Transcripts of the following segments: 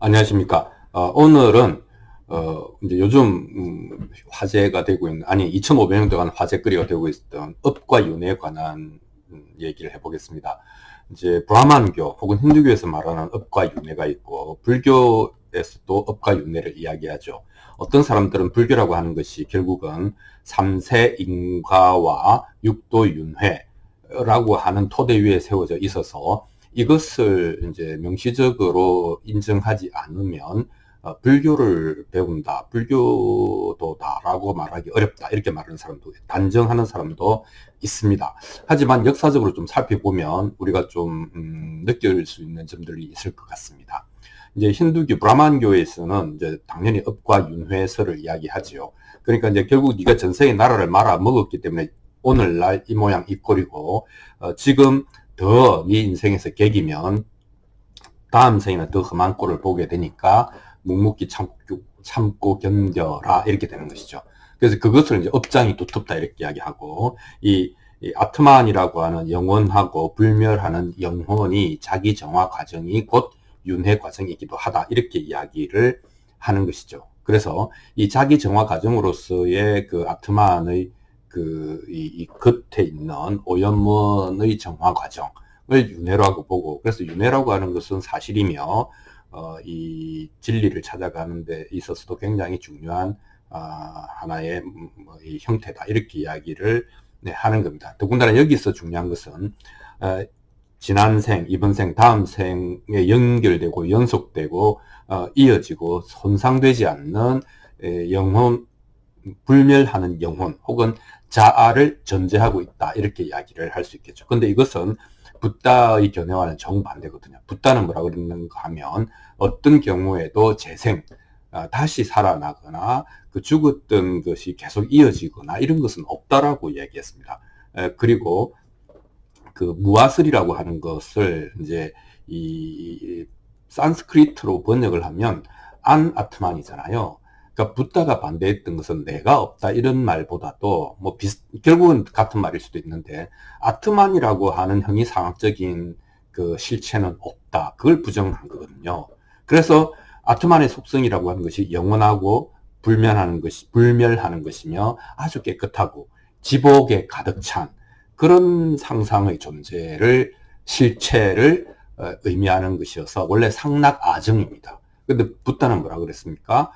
안녕하십니까. 오늘은, 이제 요즘, 화제가 되고 있는, 아니, 2,500년 동안 화제거리가 되고 있었던 업과 윤회에 관한 얘기를 해보겠습니다. 이제, 브라만교 혹은 힌두교에서 말하는 업과 윤회가 있고, 불교에서도 업과 윤회를 이야기하죠. 어떤 사람들은 불교라고 하는 것이 결국은 3세 인과와 6도 윤회라고 하는 토대 위에 세워져 있어서 이것을 이제 명시적으로 인정하지 않으면 불교를 배운다, 불교도다라고 말하기 어렵다 이렇게 말하는 사람도, 단정하는 사람도 있습니다. 하지만 역사적으로 좀 살펴보면 우리가 좀 느낄 수 있는 점들이 있을 것 같습니다. 이제 힌두교 브라만교에서는 이제 당연히 업과 윤회설을 이야기하지요. 그러니까 이제 결국 네가 전생에 나라를 말아 먹었기 때문에 오늘날 이 모양 이 꼴이고, 지금 더 네 인생에서 객이면 다음 생에는 더 험한 꼴을 보게 되니까 묵묵히 참고 견뎌라 이렇게 되는 것이죠. 그래서 그것을 이제 업장이 두텁다 이렇게 이야기하고, 이 아트만이라고 하는 영원하고 불멸하는 영혼이 자기 정화 과정이 곧 윤회 과정이기도 하다 이렇게 이야기를 하는 것이죠. 그래서 이 자기 정화 과정으로서의 그 아트만의 이 겉에 있는 오염문의 정화 과정을 윤회라고 보고, 그래서 윤회라고 하는 것은 사실이며, 이 진리를 찾아가는 데 있어서도 굉장히 중요한, 하나의 이 형태다. 이렇게 이야기를 하는 겁니다. 더군다나 여기서 중요한 것은, 지난 생, 이번 생, 다음 생에 연결되고 연속되고, 이어지고 손상되지 않는 영혼, 불멸하는 영혼 혹은 자아를 전제하고 있다 이렇게 이야기를 할 수 있겠죠. 근데 이것은 붓다의 견해와는 정반대거든요. 붓다는 뭐라고 그러는가 하면 어떤 경우에도 재생, 다시 살아나거나 그 죽었던 것이 계속 이어지거나 이런 것은 없다라고 얘기했습니다. 그리고 그 무아슬이라고 하는 것을 이제 이 산스크리트로 번역을 하면 안 아트만이잖아요. 그러니까 붓다가 반대했던 것은 내가 없다 이런 말보다도 뭐 결국은 같은 말일 수도 있는데, 아트만이라고 하는 형이상학적인 그 실체는 없다, 그걸 부정한 거거든요. 그래서 아트만의 속성이라고 하는 것이 영원하고 불멸하는 것이며 아주 깨끗하고 지복에 가득 찬 그런 상상의 존재를, 실체를 의미하는 것이어서 원래 상락아정입니다. 근데 붓다는 뭐라 그랬습니까?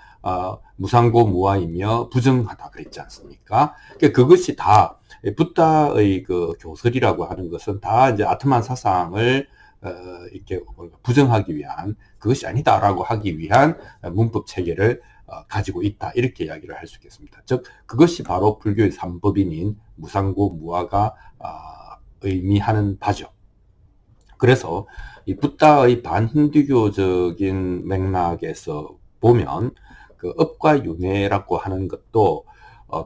무상고 무아이며 부정하다 그랬지 않습니까? 그러니까 그것이 다 붓다의 그 교설이라고 하는 것은 다 이제 아트만 사상을 이렇게 부정하기 위한, 그것이 아니다라고 하기 위한 문법 체계를 가지고 있다 이렇게 이야기를 할 수 있겠습니다. 즉 그것이 바로 불교의 삼법인인 무상고 무아가 의미하는 바죠. 그래서 이 붓다의 반힌두교적인 맥락에서 보면 그 업과 윤회라고 하는 것도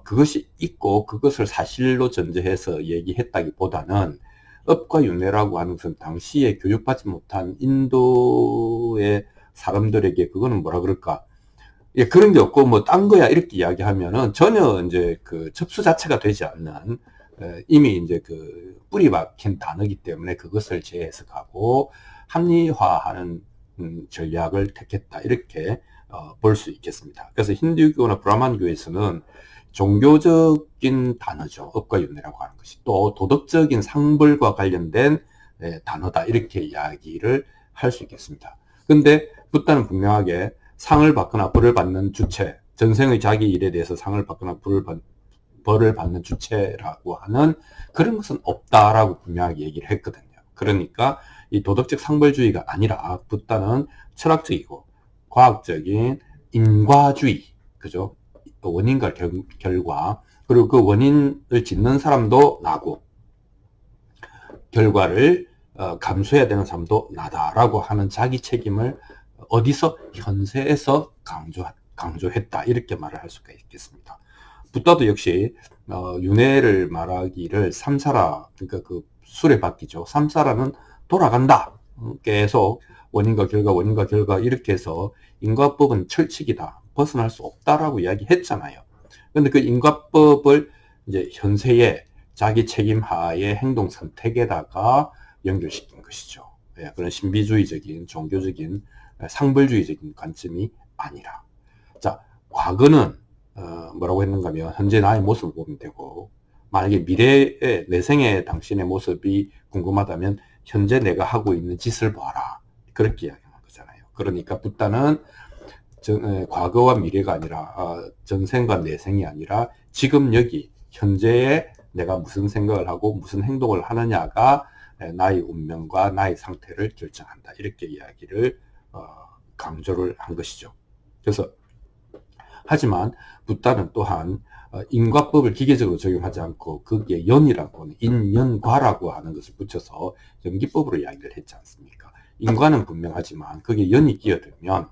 그것이 있고 그것을 사실로 전제해서 얘기했다기보다는, 업과 윤회라고 하는 것은 당시에 교육받지 못한 인도의 사람들에게 그거는 뭐라 그럴까, 예, 그런 게 없고 뭐 딴 거야 이렇게 이야기하면은 전혀 이제 그 접수 자체가 되지 않는, 이미 이제 그 뿌리 박힌 단어이기 때문에 그것을 재해석하고 합리화하는 전략을 택했다 이렇게 볼 수 있겠습니다. 그래서 힌두교나 브라만교에서는 종교적인 단어죠. 업과 윤회라고 하는 것이 또 도덕적인 상벌과 관련된 단어다 이렇게 이야기를 할 수 있겠습니다. 근데 붓다는 분명하게 상을 받거나 벌을 받는 주체, 전생의 자기 일에 대해서 상을 받거나 벌을 받는 주체라고 하는 그런 것은 없다라고 분명하게 얘기를 했거든요. 그러니까 이 도덕적 상벌주의가 아니라 붓다는 철학적이고 과학적인 인과주의, 그죠? 원인과 결과, 그리고 그 원인을 짓는 사람도 나고 결과를 감수해야 되는 사람도 나다라고 하는 자기 책임을 어디서? 현세에서 강조했다 이렇게 말을 할 수가 있겠습니다. 붓다도 역시 윤회를 말하기를 삼사라, 그러니까 그 수레바퀴죠. 삼사라는 돌아간다. 계속 원인과 결과 이렇게 해서 인과법은 철칙이다, 벗어날 수 없다라고 이야기했잖아요. 그런데 그 인과법을 이제 현세에 자기 책임하에 행동 선택에다가 연결시킨 것이죠. 예, 그런 신비주의적인 종교적인 상벌주의적인 관점이 아니라. 자, 과거는 뭐라고 했는가 하면 현재 나의 모습을 보면 되고, 만약에 미래의 내 생의 당신의 모습이 궁금하다면 현재 내가 하고 있는 짓을 봐라, 그렇게 이야기하는 거잖아요. 그러니까 붓다는 과거와 미래가 아니라 전생과 내생이 아니라 지금 여기 현재에 내가 무슨 생각을 하고 무슨 행동을 하느냐가 나의 운명과 나의 상태를 결정한다, 이렇게 이야기를 강조를 한 것이죠. 그래서 하지만 붓다는 또한 인과법을 기계적으로 적용하지 않고 거기에 연이라고 하는 인연과라고 하는 것을 붙여서 연기법으로 이야기를 했지 않습니까? 인과는 분명하지만 거기에 연이 끼어들면,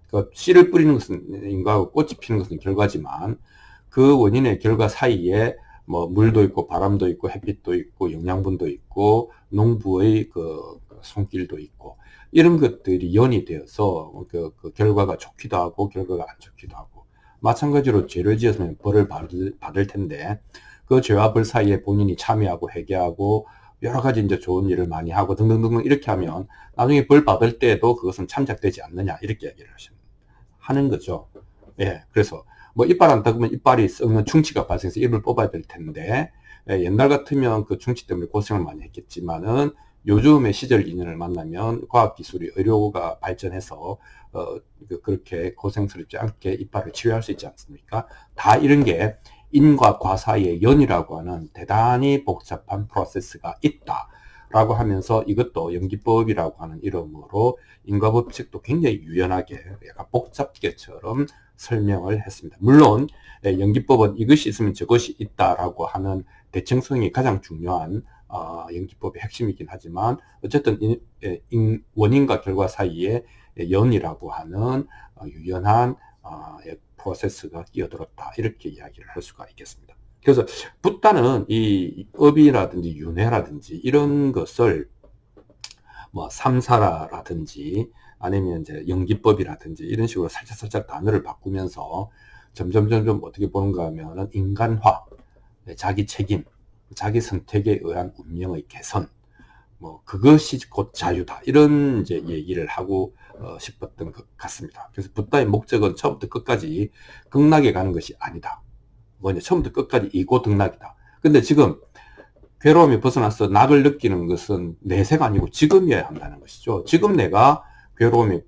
그 씨를 뿌리는 것은 인과고 꽃이 피는 것은 결과지만 그 원인의 결과 사이에 뭐 물도 있고 바람도 있고 햇빛도 있고 영양분도 있고 농부의 그 손길도 있고, 이런 것들이 연이 되어서 그 결과가 좋기도 하고 결과가 안 좋기도 하고, 마찬가지로 죄를 지었으면 벌을 받을 텐데 그 죄와 벌 사이에 본인이 참여하고 회개하고 여러 가지 이제 좋은 일을 많이 하고 등등등 이렇게 하면 나중에 벌 받을 때도 그것은 참작되지 않느냐, 이렇게 얘기를 하는 거죠. 예, 그래서 뭐 이빨 안 닦으면 이빨이 썩는 충치가 발생해서 입을 뽑아야 될 텐데, 옛날 같으면 그 충치 때문에 고생을 많이 했겠지만은 요즘의 시절 인연을 만나면 과학기술이 의료가 발전해서 그렇게 고생스럽지 않게 이빨을 치료할 수 있지 않습니까? 다 이런 게 인과 과 사이의 연이라고 하는 대단히 복잡한 프로세스가 있다 라고 하면서, 이것도 연기법이라고 하는 이름으로 인과법칙도 굉장히 유연하게 약간 복잡계처럼 설명을 했습니다. 물론 연기법은 이것이 있으면 저것이 있다라고 하는 대칭성이 가장 중요한 연기법의 핵심이긴 하지만, 어쨌든 원인과 결과 사이에 연이라고 하는 유연한 프로세스가 끼어들었다, 이렇게 이야기를 할 수가 있겠습니다. 그래서 붓다는 이 업이라든지 윤회라든지 이런 것을 뭐 삼사라든지 아니면 이제 연기법이라든지 이런 식으로 살짝살짝 단어를 바꾸면서 점점 어떻게 보는가 하면은 인간화, 자기 책임, 자기 선택에 의한 운명의 개선, 뭐 그것이 곧 자유다, 이런 이제 얘기를 하고 싶었던 것 같습니다. 그래서 붓다의 목적은 처음부터 끝까지 극락에 가는 것이 아니다. 뭐냐, 처음부터 끝까지 이고등락이다. 근데 지금 괴로움이 벗어나서 낙을 느끼는 것은 내세가 아니고 지금이어야 한다는 것이죠. 지금 내가 괴로움이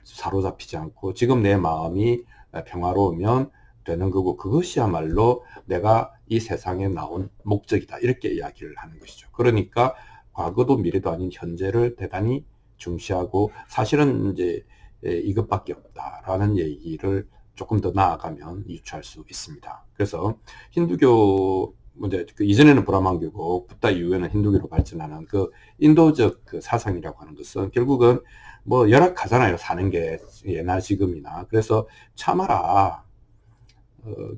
사로잡히지 않고 지금 내 마음이 평화로우면 되는 거고, 그것이야말로 내가 이 세상에 나온 목적이다, 이렇게 이야기를 하는 것이죠. 그러니까 과거도 미래도 아닌 현재를 대단히 중시하고, 사실은 이제 이것밖에 없다라는 얘기를 조금 더 나아가면 유추할 수 있습니다. 그래서 힌두교 이제 그 이전에는 브라만교고 붓다 이후에는 힌두교로 발전하는 그 인도적 그 사상이라고 하는 것은 결국은 뭐 열악하잖아요, 사는 게 예나 지금이나. 그래서 참아라,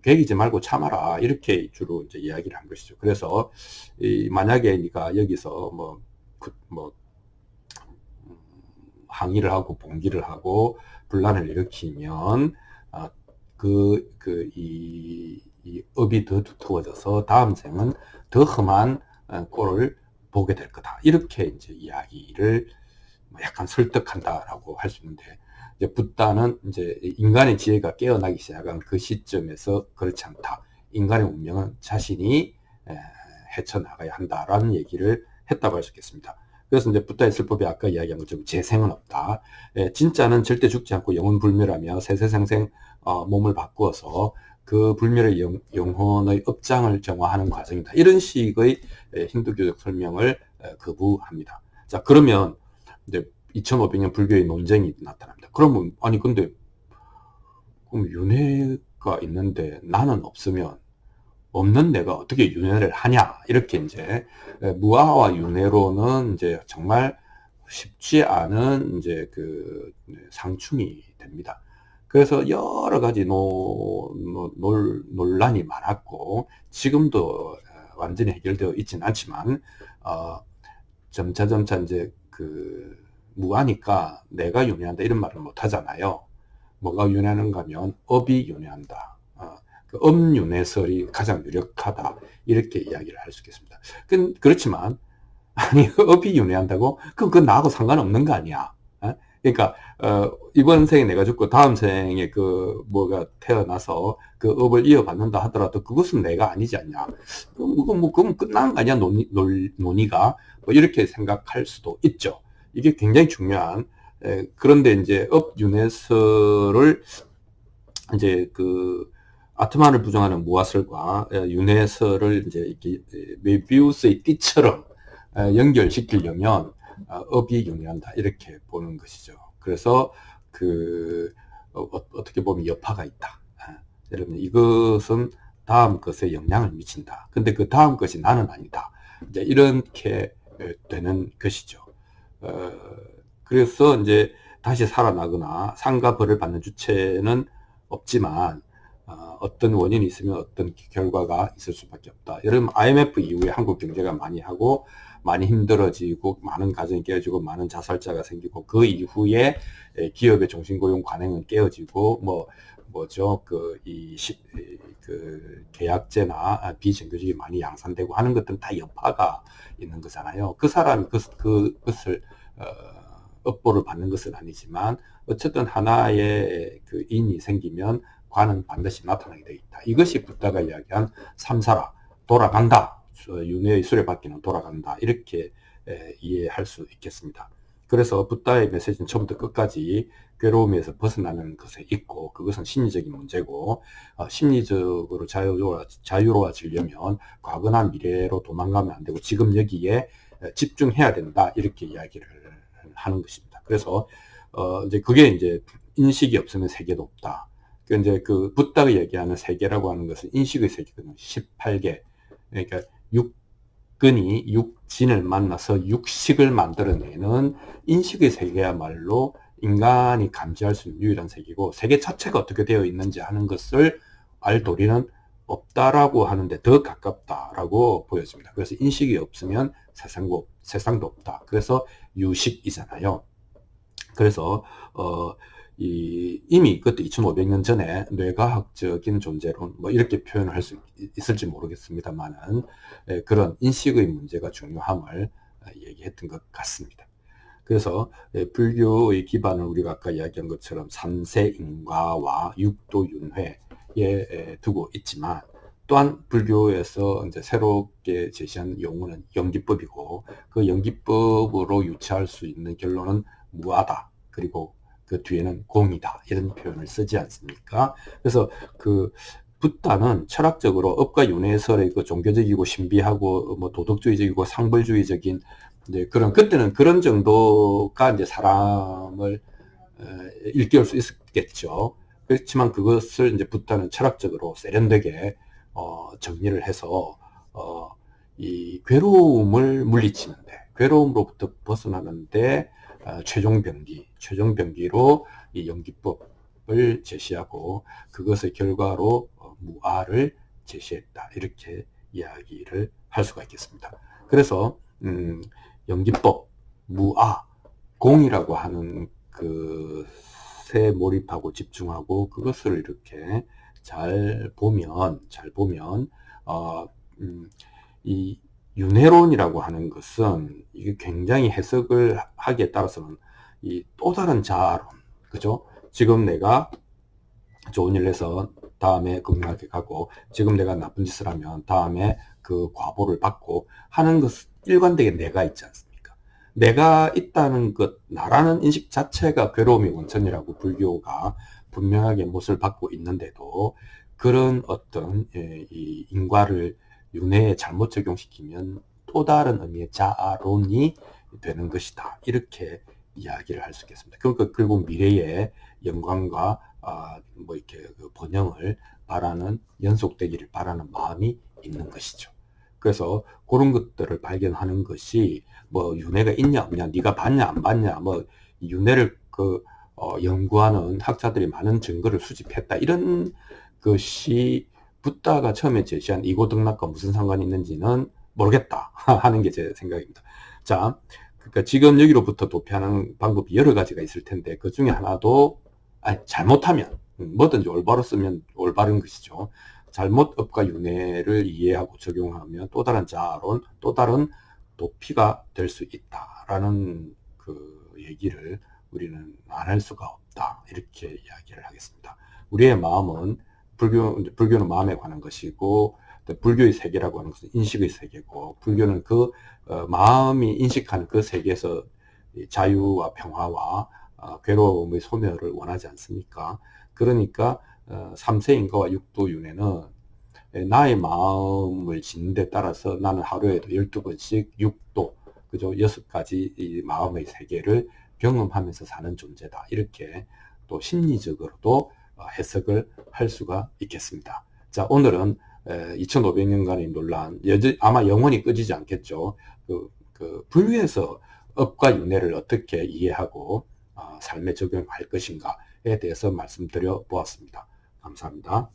괴기지 말고 참아라, 이렇게 주로 이제 이야기를 한 것이죠. 그래서 만약에 네가 여기서 항의를 하고 봉기를 하고 분란을 일으키면 이 업이 더 두터워져서 다음 생은 더 험한 꼴을 보게 될 거다, 이렇게 이제 이야기를 약간 설득한다라고 할 수 있는데, 이제 붓다는 이제 인간의 지혜가 깨어나기 시작한 그 시점에서 그렇지 않다, 인간의 운명은 자신이 헤쳐나가야 한다라는 얘기를 했다고 할 수 있겠습니다. 그래서 이제 붓다의 설법이 아까 이야기한 것처럼 재생은 없다, 진짜는 절대 죽지 않고 영원불멸하며 세세생생 몸을 바꾸어서 그 불멸의 영혼의 업장을 정화하는 과정이다, 이런 식의 힌두교적 설명을 거부합니다. 자, 그러면 이제 2500년 불교의 논쟁이 나타납니다. 그러면 아니 근데 그럼 윤회가 있는데 나는 없으면 없는 내가 어떻게 윤회를 하냐, 이렇게 이제 무아와 윤회로는 이제 정말 쉽지 않은 이제 그 상충이 됩니다. 그래서 여러 가지 논란이 많았고 지금도 완전히 해결되어 있지는 않지만 점차 이제 그 무아니까 내가 윤회한다 이런 말을 못 하잖아요. 뭐가 윤회하는가 하면 업이 윤회한다. 그 업윤회설이 가장 유력하다, 이렇게 이야기를 할 수 있겠습니다. 그렇지만 아니 업이 윤회한다고? 그럼 나하고 상관없는 거 아니야? 그러니까 이번 생에 내가 죽고 다음 생에 그 뭐가 태어나서 그 업을 이어받는다 하더라도 그것은 내가 아니지 않냐. 그럼 끝난 거 아니야 논의가 뭐 이렇게 생각할 수도 있죠. 이게 굉장히 중요한. 그런데 이제 업 윤회설을 이제 그 아트만을 부정하는 무아설과 윤회설을 이제 이렇게 메비우스의 띠처럼 연결시키려면 업이 윤회한다 이렇게 보는 것이죠. 그래서 그 어떻게 보면 여파가 있다. 여러분 이것은 다음 것에 영향을 미친다. 근데 그 다음 것이 나는 아니다. 이제 이렇게 되는 것이죠. 그래서 이제 다시 살아나거나 상과 벌을 받는 주체는 없지만 어떤 원인이 있으면 어떤 결과가 있을 수밖에 없다. 여러분 IMF 이후에 한국 경제가 많이 하고 많이 힘들어지고 많은 가정이 깨어지고 많은 자살자가 생기고 그 이후에 기업의 종신고용 관행은 깨어지고 뭐죠 그 계약제나 비정규직이 많이 양산되고 하는 것들은 다 여파가 있는 거잖아요. 그 사람이 그것을 업보를 받는 것은 아니지만 어쨌든 하나의 그 인이 생기면 관은 반드시 나타나게 되어 있다. 이것이 붓다가 이야기한 삼사라 돌아간다. 윤회의 수레바퀴는 돌아간다. 이렇게 이해할 수 있겠습니다. 그래서 붓다의 메시지는 처음부터 끝까지 괴로움에서 벗어나는 것에 있고 그것은 심리적인 문제고 심리적으로 자유로워지려면 과거나 미래로 도망가면 안 되고 지금 여기에 집중해야 된다. 이렇게 이야기를 하는 것입니다. 그래서 이제 그게 이제 인식이 없으면 세계도 없다. 이제 그 붓다가 얘기하는 세계라고 하는 것은 인식의 세계거든요. 18개. 그러니까 육근이 육진을 만나서 육식을 만들어내는 인식의 세계야말로 인간이 감지할 수 있는 유일한 세계고 세계 자체가 어떻게 되어 있는지 하는 것을 알 도리는 없다라고 하는데 더 가깝다라고 보여집니다. 그래서 인식이 없으면 세상도 없다. 그래서 유식이잖아요. 그래서 이미 그때 2500년 전에 뇌과학적인 존재론 뭐 이렇게 표현을 할 수 있을지 모르겠습니다만은 그런 인식의 문제가 중요함을 얘기했던 것 같습니다. 그래서 불교의 기반을 우리가 아까 이야기한 것처럼 삼세인과와 육도윤회에 두고 있지만 또한 불교에서 이제 새롭게 제시한 용어는 연기법이고 그 연기법으로 유추할 수 있는 결론은 무아다. 그리고 그 뒤에는 공이다. 이런 표현을 쓰지 않습니까? 그래서 그 붓다는 철학적으로 업과 윤회설의 그 종교적이고 신비하고 뭐 도덕주의적이고 상벌주의적인 이제 그때는 그런 정도가 이제 사람을 일깨울 수 있었겠죠. 그렇지만 그것을 이제 붓다는 철학적으로 세련되게 정리를 해서 이 괴로움을 물리치는데 괴로움으로부터 벗어나는데 최종 병기로 이 연기법을 제시하고 그것의 결과로 무아를 제시했다. 이렇게 이야기를 할 수가 있겠습니다. 그래서 연기법, 무아, 공이라고 하는 그새 몰입하고 집중하고 그것을 이렇게 잘 보면 이 윤회론이라고 하는 것은 이게 굉장히 해석을 하기에 따라서는 이 또 다른 자아론, 그죠? 지금 내가 좋은 일을 해서 다음에 건강하게 가고 지금 내가 나쁜 짓을 하면 다음에 그 과보를 받고 하는 것은 일관되게 내가 있지 않습니까? 내가 있다는 것, 나라는 인식 자체가 괴로움의 원천이라고 불교가 분명하게 못을 받고 있는데도 그런 어떤 이 인과를 윤회에 잘못 적용시키면 또 다른 의미의 자아론이 되는 것이다. 이렇게 이야기를 할 수 있겠습니다. 그러니까 결국 미래의 영광과 뭐 이렇게 그 번영을 바라는 연속되기를 바라는 마음이 있는 것이죠. 그래서 그런 것들을 발견하는 것이 뭐 윤회가 있냐 없냐, 네가 봤냐 안 봤냐, 뭐 윤회를 연구하는 학자들이 많은 증거를 수집했다. 이런 것이 붓다가 처음에 제시한 이고등락과 무슨 상관이 있는지는 모르겠다 하는 게 제 생각입니다. 자, 그러니까 지금 여기로부터 도피하는 방법이 여러 가지가 있을 텐데 그 중에 하나도 잘못하면 뭐든지 올바로 쓰면 올바른 것이죠. 잘못 업과 윤회를 이해하고 적용하면 또 다른 자아론, 또 다른 도피가 될 수 있다라는 그 얘기를 우리는 안 할 수가 없다. 이렇게 이야기를 하겠습니다. 우리의 마음은 불교는 마음에 관한 것이고, 불교의 세계라고 하는 것은 인식의 세계고, 불교는 그 마음이 인식하는 그 세계에서 자유와 평화와 괴로움의 소멸을 원하지 않습니까? 그러니까 삼세인가와 육도윤회는 나의 마음을 짓는 데 따라서 나는 하루에도 12번씩 육도, 그죠? 6가지 이 마음의 세계를 경험하면서 사는 존재다. 이렇게 또 심리적으로도 해석을 할 수가 있겠습니다. 자, 오늘은 2500년간의 논란, 아마 영원히 꺼지지 않겠죠. 그 불교에서 업과 윤회를 어떻게 이해하고 삶에 적용할 것인가에 대해서 말씀드려 보았습니다. 감사합니다.